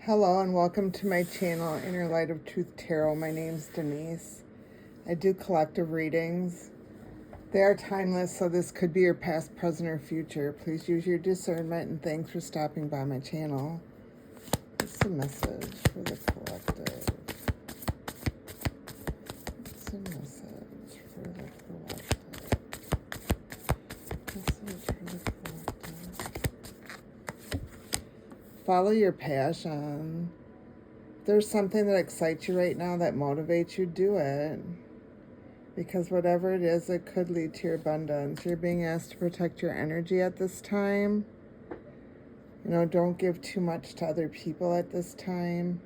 Hello and welcome to my channel, Inner Light of Truth Tarot. My name's Denise. I do collective readings. They are timeless, so this could be your past, present, or future. Please use your discernment, and thanks for stopping by my channel. What's the message for the collective? What's the message for the collective? Message for the collective. Follow your passion. If there's something that excites you right now, that motivates you, do it. Because whatever it is, it could lead to your abundance. You're being asked to protect your energy at this time. Don't give too much to other people at this time.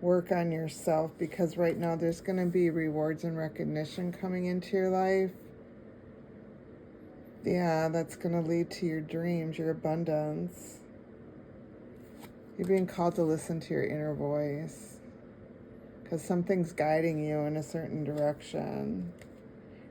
Work on yourself, because right now there's going to be rewards and recognition coming into your life. Yeah, that's going to lead to your dreams, your abundance. You're being called to listen to your inner voice, because something's guiding you in a certain direction.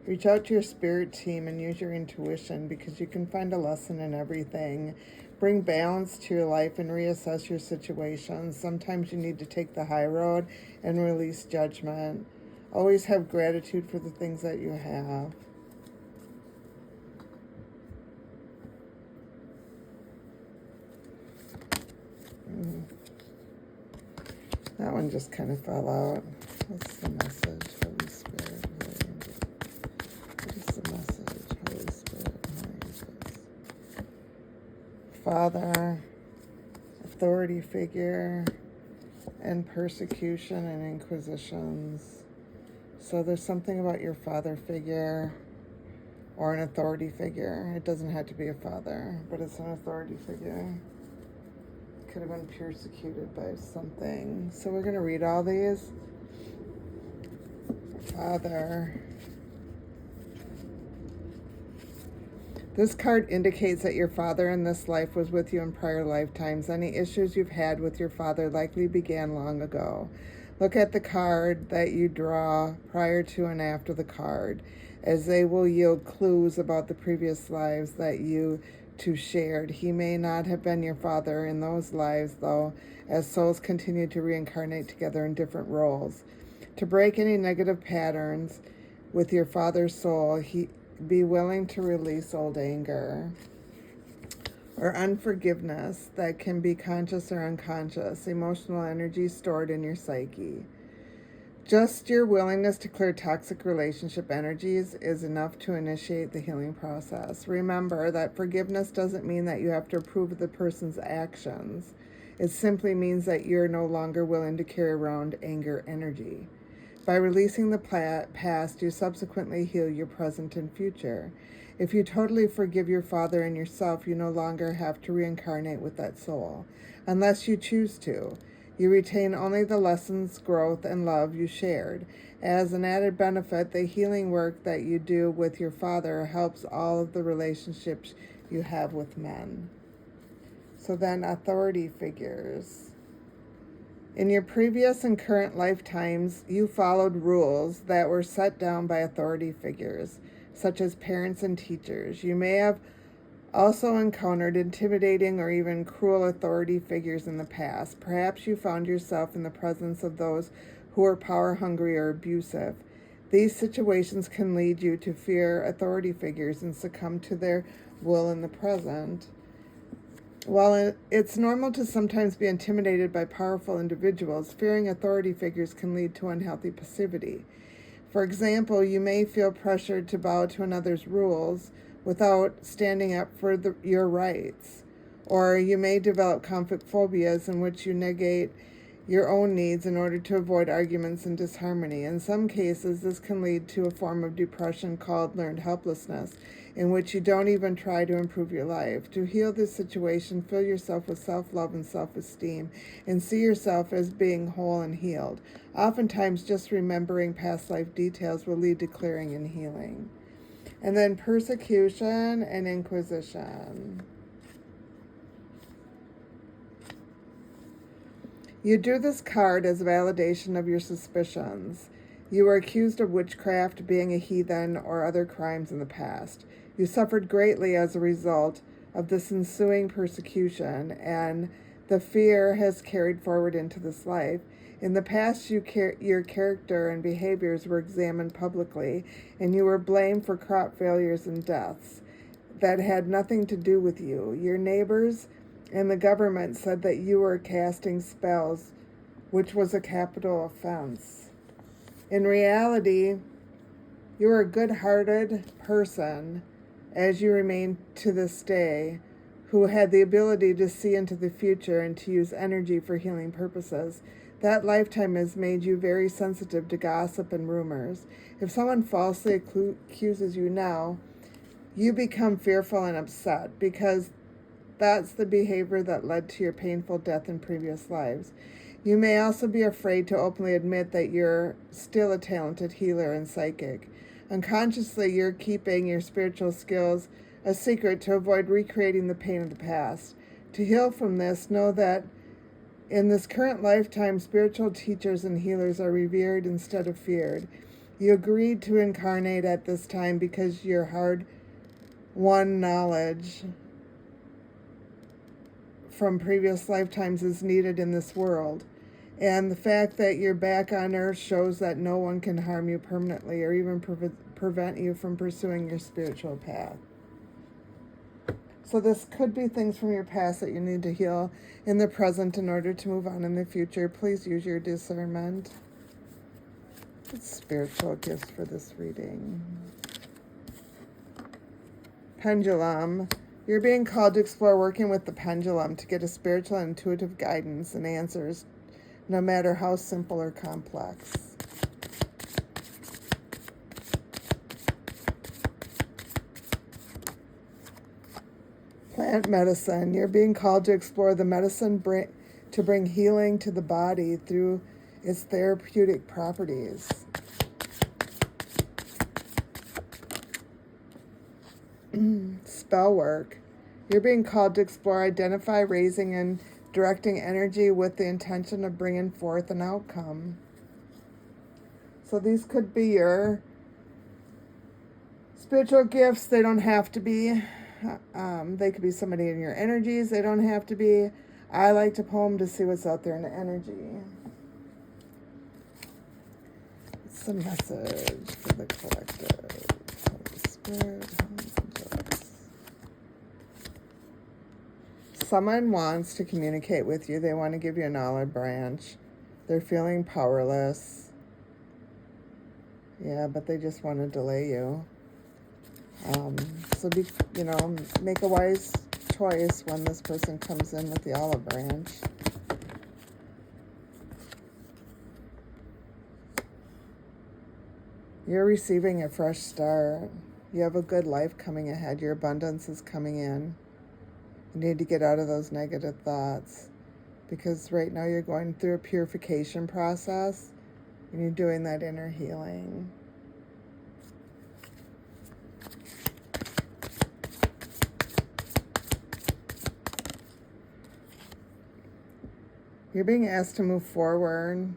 Reach out to your spirit team and use your intuition, because you can find a lesson in everything. Bring balance to your life and reassess your situations. Sometimes you need to take the high road and release judgment. Always have gratitude for the things that you have. That one just kind of fell out. What's the message, Holy Spirit? What is the message, Holy Spirit? Father, authority figure, and persecution and inquisitions. So there's something about your father figure or an authority figure. It doesn't have to be a father, but it's an authority figure. Could have been persecuted by something. So we're going to read all these. Father. This card indicates that your father in this life was with you in prior lifetimes. Any issues you've had with your father likely began long ago. Look at the card that you draw prior to and after the card, as they will yield clues about the previous lives that you two shared. He may not have been your father in those lives, though, as souls continue to reincarnate together in different roles. To break any negative patterns with your father's soul, be willing to release old anger or unforgiveness that can be conscious or unconscious, emotional energy stored in your psyche. Just your willingness to clear toxic relationship energies is enough to initiate the healing process. Remember that forgiveness doesn't mean that you have to approve of the person's actions. It simply means that you're no longer willing to carry around anger energy. By releasing the past, you subsequently heal your present and future. If you totally forgive your father and yourself, you no longer have to reincarnate with that soul, unless you choose to. You retain only the lessons, growth, and love you shared. As an added benefit, the healing work that you do with your father helps all of the relationships you have with men. So then, authority figures. In your previous and current lifetimes, you followed rules that were set down by authority figures, such as parents and teachers. You may have also encountered intimidating or even cruel authority figures in the past. Perhaps you found yourself in the presence of those who are power-hungry or abusive. These situations can lead you to fear authority figures and succumb to their will in the present. While it's normal to sometimes be intimidated by powerful individuals, fearing authority figures can lead to unhealthy passivity. For example, you may feel pressured to bow to another's rules without standing up for your rights. Or you may develop conflict phobias in which you negate your own needs in order to avoid arguments and disharmony. In some cases, this can lead to a form of depression called learned helplessness, in which you don't even try to improve your life. To heal this situation, fill yourself with self-love and self-esteem, and see yourself as being whole and healed. Oftentimes, just remembering past life details will lead to clearing and healing. And then persecution and inquisition. You drew this card as validation of your suspicions. You were accused of witchcraft, being a heathen, or other crimes in the past. You suffered greatly as a result of this ensuing persecution, and the fear has carried forward into this life. In the past, your character and behaviors were examined publicly, and you were blamed for crop failures and deaths that had nothing to do with you. Your neighbors and the government said that you were casting spells, which was a capital offense. In reality, you are a good-hearted person, as you remain to this day, who had the ability to see into the future and to use energy for healing purposes. That lifetime has made you very sensitive to gossip and rumors. If someone falsely accuses you now, you become fearful and upset because that's the behavior that led to your painful death in previous lives. You may also be afraid to openly admit that you're still a talented healer and psychic. Unconsciously, you're keeping your spiritual skills a secret to avoid recreating the pain of the past. To heal from this, know that in this current lifetime, spiritual teachers and healers are revered instead of feared. You agreed to incarnate at this time because your hard-won knowledge from previous lifetimes is needed in this world. And the fact that you're back on Earth shows that no one can harm you permanently or even prevent you from pursuing your spiritual path. So this could be things from your past that you need to heal in the present in order to move on in the future. Please use your discernment. It's spiritual gifts for this reading. Pendulum. You're being called to explore working with the pendulum to get a spiritual and intuitive guidance and answers, no matter how simple or complex. Plant medicine. You're being called to explore the medicine to bring healing to the body through its therapeutic properties. Spell work. You're being called to explore, identify, raising, and directing energy with the intention of bringing forth an outcome. So these could be your spiritual gifts. They don't have to be. They could be somebody in your energies. They don't have to be. I like to pull them to see what's out there in the energy. It's a message for the collective. Holy Spirit, angels. Someone wants to communicate with you. They want to give you an olive branch. They're feeling powerless. Yeah, but they just want to delay you. So make a wise choice when this person comes in with the olive branch. You're receiving a fresh start. You have a good life coming ahead. Your abundance is coming in. You need to get out of those negative thoughts because right now you're going through a purification process and you're doing that inner healing. You're being asked to move forward.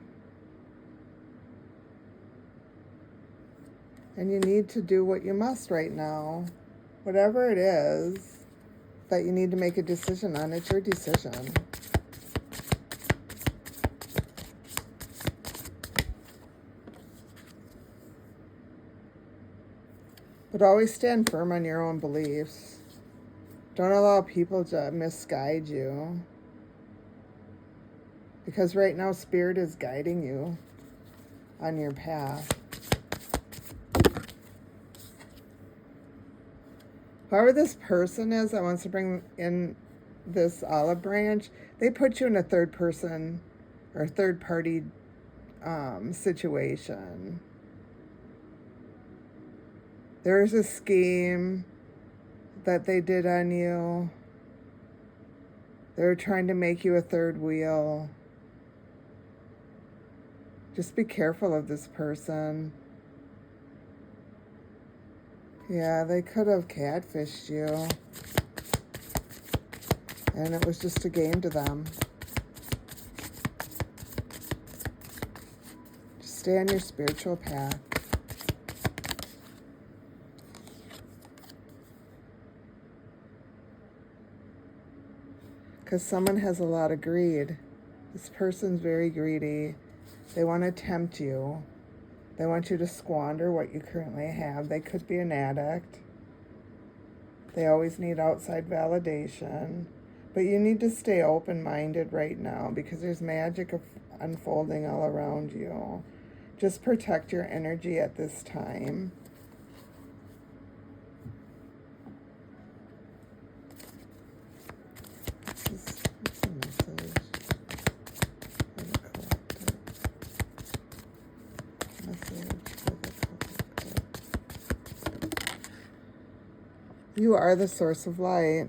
And you need to do what you must right now. Whatever it is that you need to make a decision on, it's your decision. But always stand firm on your own beliefs. Don't allow people to misguide you. Because right now, Spirit is guiding you on your path. Whoever this person is that wants to bring in this olive branch, they put you in a third person or third party situation. There's a scheme that they did on you. They're trying to make you a third wheel. Just be careful of this person. Yeah, they could have catfished you. And it was just a game to them. Just stay on your spiritual path. because someone has a lot of greed. This person's very greedy. They want to tempt you. They want you to squander what you currently have. They could be an addict. They always need outside validation. But you need to stay open-minded right now because there's magic unfolding all around you. Just protect your energy at this time. What's the message for the collective? Message for the collective. You are the source of light.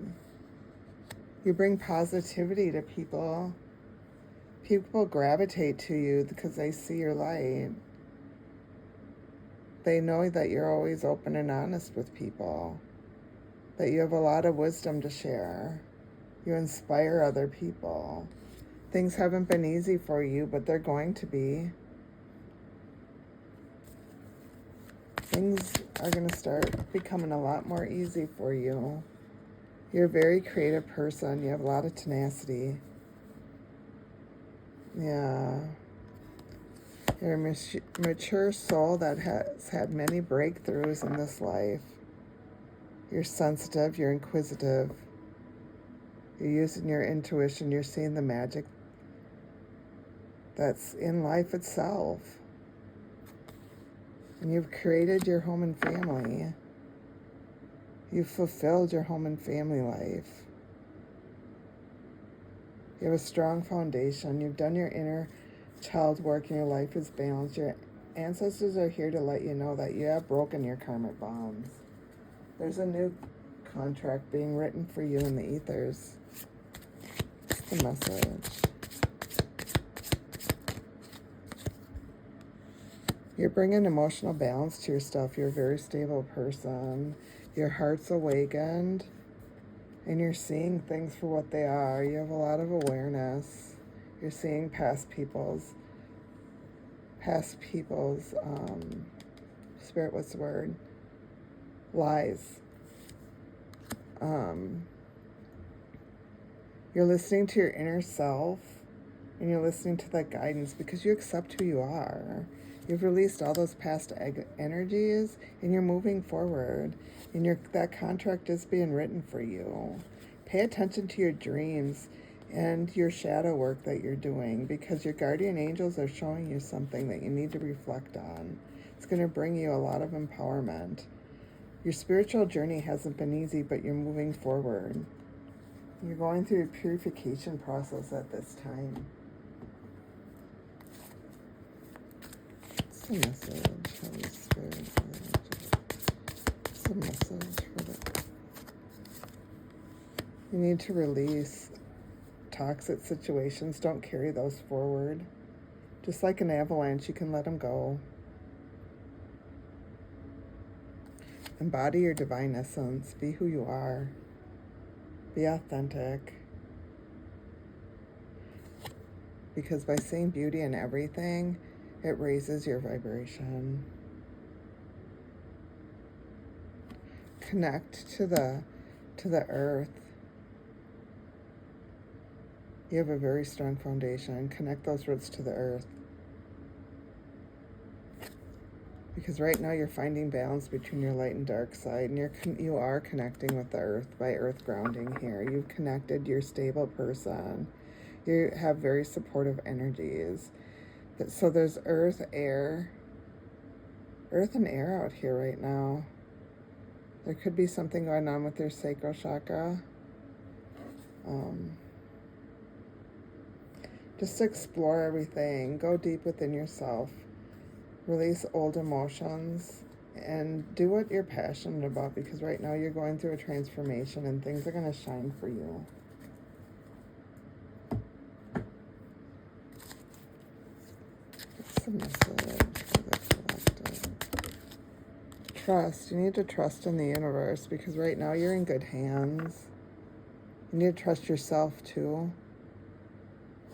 You bring positivity to people. People gravitate to you because they see your light. They know that you're always open and honest with people, that you have a lot of wisdom to share. You inspire other people. Things haven't been easy for you, but they're going to be. Things are going to start becoming a lot more easy for you. You're a very creative person. You have a lot of tenacity. Yeah. You're a mature soul that has had many breakthroughs in this life. You're sensitive. You're inquisitive. You're using your intuition. You're seeing the magic that's in life itself. And you've created your home and family. You've fulfilled your home and family life. You have a strong foundation. You've done your inner child work and your life is balanced. Your ancestors are here to let you know that you have broken your karmic bonds. There's a new contract being written for you in the ethers. What's the message? You're bringing emotional balance to your stuff. You're a very stable person. Your heart's awakened. And you're seeing things for what they are. You have a lot of awareness. You're seeing past people's, spirit, what's the word? Lies. You're listening to your inner self, and you're listening to that guidance because you accept who you are. You've released all those past energies, and you're moving forward. And that contract is being written for you. Pay attention to your dreams and your shadow work that you're doing because your guardian angels are showing you something that you need to reflect on. It's going to bring you a lot of empowerment. Your spiritual journey hasn't been easy, but you're moving forward. You're going through a purification process at this time. What's the message? Holy Spirit. What's the message for that? You need to release toxic situations. Don't carry those forward. Just like an avalanche, you can let them go. Embody your divine essence. Be who you are. Be authentic. Because by seeing beauty in everything, it raises your vibration. Connect to the earth. You have a very strong foundation. Connect those roots to the earth. Because right now you're finding balance between your light and dark side, and you are connecting with the earth by earth grounding here. You've connected. You're a stable person. You have very supportive energies. So there's earth and air out here right now. There could be something going on with your sacral chakra. Just explore everything. Go deep within yourself. Release old emotions and do what you're passionate about because right now you're going through a transformation and things are going to shine for you. What's the message for the collective? Trust. You need to trust in the universe because right now you're in good hands. You need to trust yourself too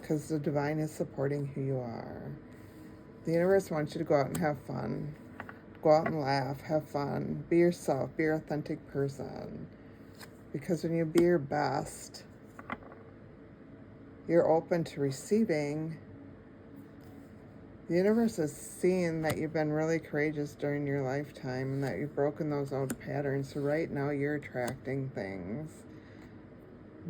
because the divine is supporting who you are. The universe wants you to go out and have fun. Go out and laugh, have fun, be yourself, be your authentic person. Because when you be your best, you're open to receiving, the universe is seeing that you've been really courageous during your lifetime and that you've broken those old patterns. So right now you're attracting things.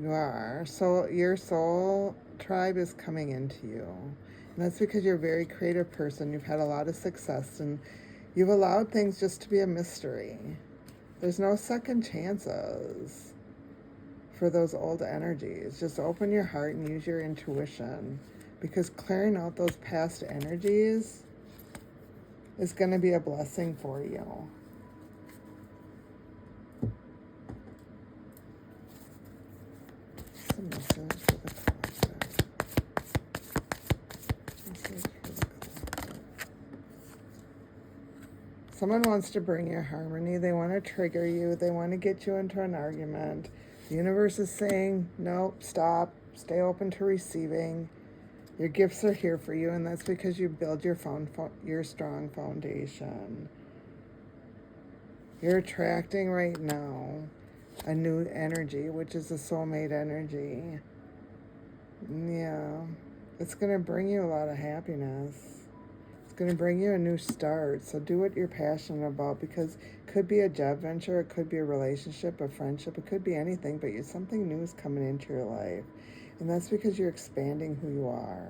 You are. So your soul tribe is coming into you. And that's because you're a very creative person. You've had a lot of success and you've allowed things just to be a mystery. There's no second chances for those old energies. Just open your heart and use your intuition, because clearing out those past energies is going to be a blessing for you. What's the message for the collective? Message for the collective. Someone wants to bring you harmony. They want to trigger you. They want to get you into an argument. The universe is saying, nope, stop. Stay open to receiving. Your gifts are here for you, and that's because you build your strong foundation. You're attracting right now a new energy, which is a soulmate energy. Yeah, it's going to bring you a lot of happiness. It's going to bring you a new start. So do what you're passionate about, because it could be a job venture, it could be a relationship, a friendship, it could be anything, but something new is coming into your life. And that's because you're expanding who you are.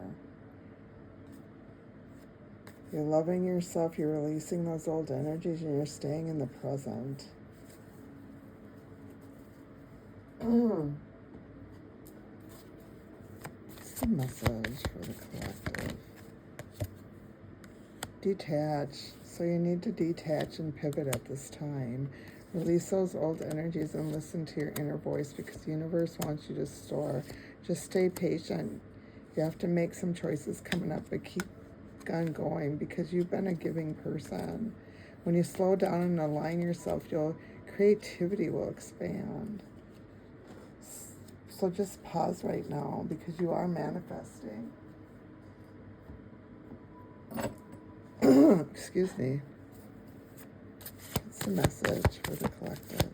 You're loving yourself, you're releasing those old energies, and you're staying in the present. What's the message for the collective? Detach. So you need to detach and pivot at this time. Release those old energies and listen to your inner voice, because the universe wants you to soar. Just stay patient. You have to make some choices coming up, but keep on going, because you've been a giving person. When you slow down and align yourself, creativity will expand. So just pause right now, because you are manifesting. Excuse me. What's the message for the collective?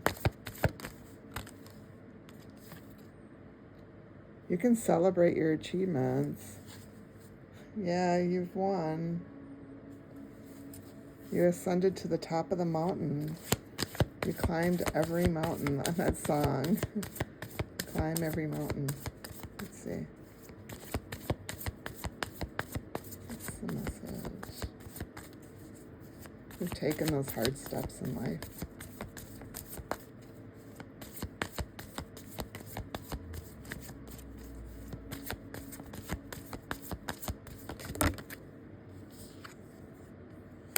You can celebrate your achievements. Yeah, you've won. You ascended to the top of the mountain. You climbed every mountain on that song. Climb every mountain. Let's see. What's the message? You've taken those hard steps in life.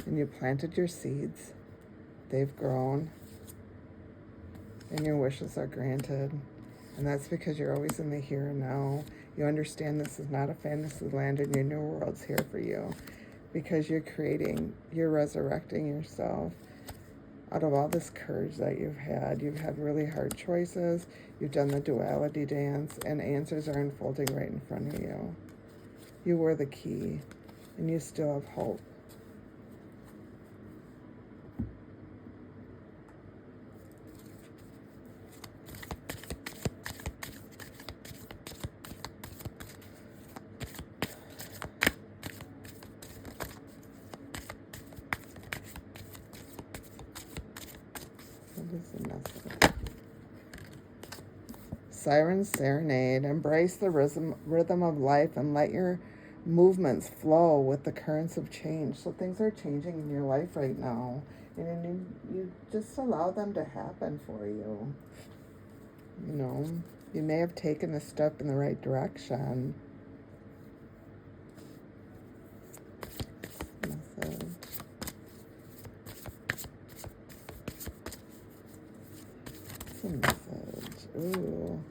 And you planted your seeds. They've grown. And your wishes are granted. And that's because you're always in the here and now. You understand this is not a fantasy land, and your new world's here for you. Because you're resurrecting yourself out of all this courage that you've had. You've had really hard choices. You've done the duality dance, and answers are unfolding right in front of you. You were the key, and you still have hope. What is the message? Siren Serenade. Embrace the rhythm of life and let your movements flow with the currents of change. So things are changing in your life right now, and you just allow them to happen for you. You know, you may have taken a step in the right direction. Message. What's the message? Ooh,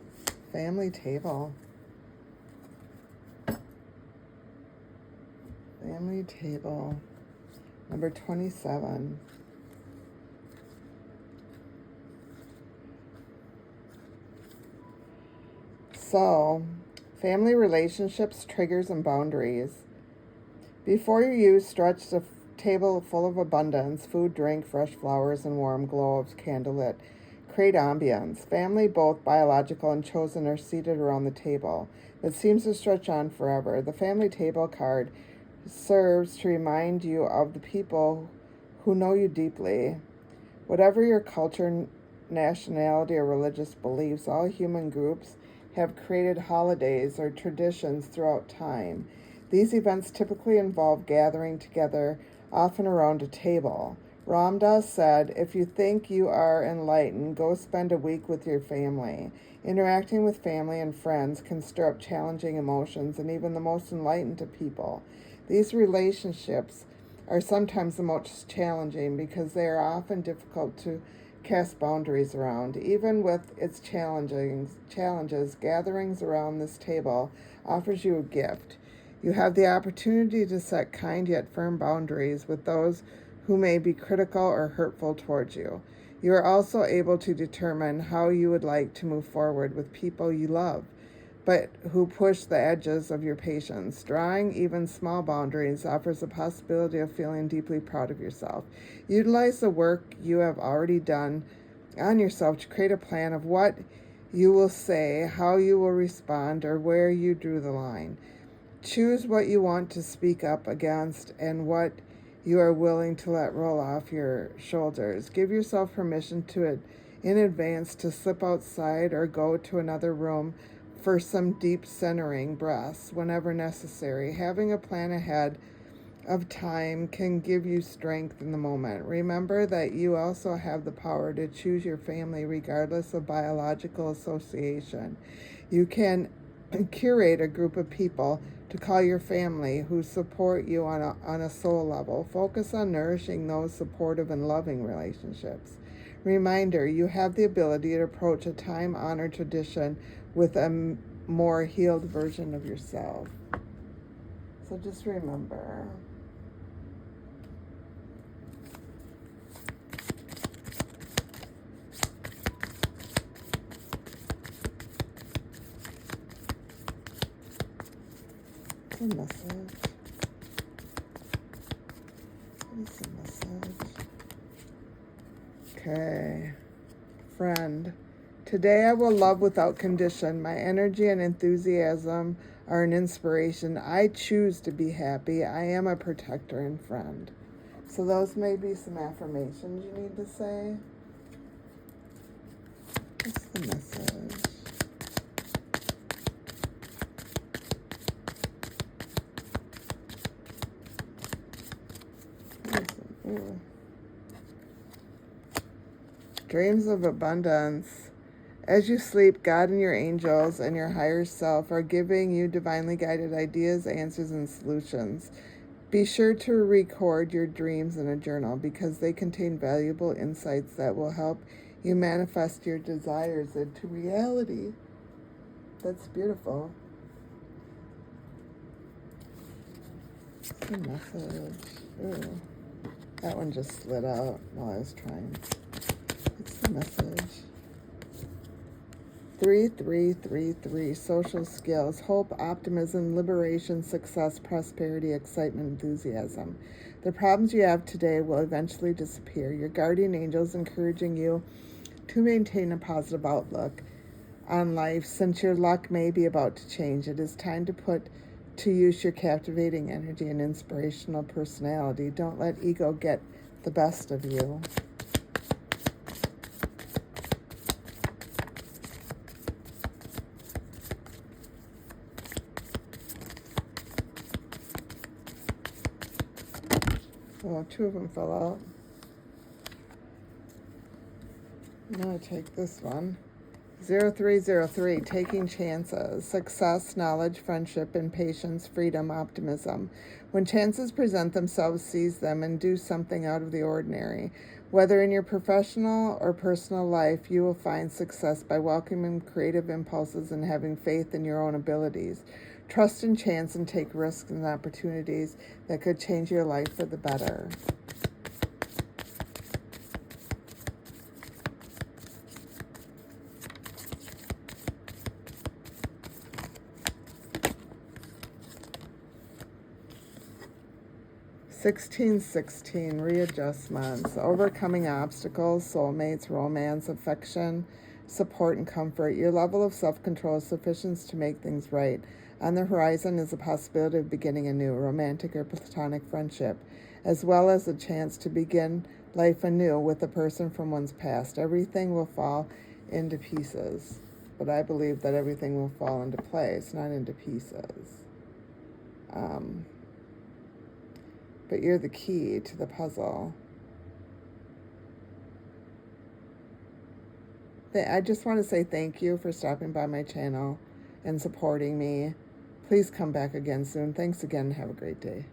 family table. Family table, number 27. So, family relationships, triggers, and boundaries. Before you stretch the table full of abundance, food, drink, fresh flowers, and warm glow of candlelit Create ambience. Family, both biological and chosen, are seated around the table. It seems to stretch on forever. The family table card serves to remind you of the people who know you deeply. Whatever your culture, nationality, or religious beliefs, all human groups have created holidays or traditions throughout time. These events typically involve gathering together, often around a table. Ram Dass said, "If you think you are enlightened, go spend a week with your family." Interacting with family and friends can stir up challenging emotions, and even the most enlightened of people. These relationships are sometimes the most challenging because they are often difficult to cast boundaries around. Even with its challenges, gatherings around this table offers you a gift. You have the opportunity to set kind yet firm boundaries with those who may be critical or hurtful towards you. You are also able to determine how you would like to move forward with people you love, but who push the edges of your patience. Drawing even small boundaries offers the possibility of feeling deeply proud of yourself. Utilize the work you have already done on yourself to create a plan of what you will say, how you will respond, or where you drew the line. Choose what you want to speak up against and what you are willing to let roll off your shoulders. Give yourself permission in advance to slip outside or go to another room for some deep centering breaths whenever necessary. Having a plan ahead of time can give you strength in the moment. Remember that you also have the power to choose your family regardless of biological association. You can curate a group of people to call your family who support you on a soul level. Focus on nourishing those supportive and loving relationships. Reminder, you have the ability to approach a time-honored tradition with a more healed version of yourself. So just remember. It's a message. It's a message. Okay. Friend. Today I will love without condition. My energy and enthusiasm are an inspiration. I choose to be happy. I am a protector and friend. So those may be some affirmations you need to say. What's the message? Ooh. Dreams of abundance. As you sleep, God and your angels and your higher self are giving you divinely guided ideas, answers, and solutions. Be sure to record your dreams in a journal because they contain valuable insights that will help you manifest your desires into reality. That's beautiful. What's the message? Ooh. That one just slid out while I was trying. What's the message? 3333. Social skills. Hope, optimism, liberation, success, prosperity, excitement, enthusiasm. The problems you have today will eventually disappear. Your guardian angels encouraging you to maintain a positive outlook on life. Since your luck may be about to change, it is time to put to use your captivating energy and inspirational personality. Don't let ego get the best of you. Oh, two of them fell out. I'm going to take this one. 0303, taking chances. Success, knowledge, friendship, impatience, freedom, optimism. When chances present themselves, seize them and do something out of the ordinary. Whether in your professional or personal life, you will find success by welcoming creative impulses and having faith in your own abilities. Trust in chance and take risks and opportunities that could change your life for the better. 1616, readjustments, overcoming obstacles, soulmates, romance, affection, support, and comfort. Your level of self-control is sufficient to make things right. On the horizon is the possibility of beginning a new romantic or platonic friendship, as well as a chance to begin life anew with a person from one's past. Everything will fall into pieces, but I believe that everything will fall into place, not into pieces. But you're the key to the puzzle. I just want to say thank you for stopping by my channel and supporting me. Please come back again soon. Thanks again. Have a great day.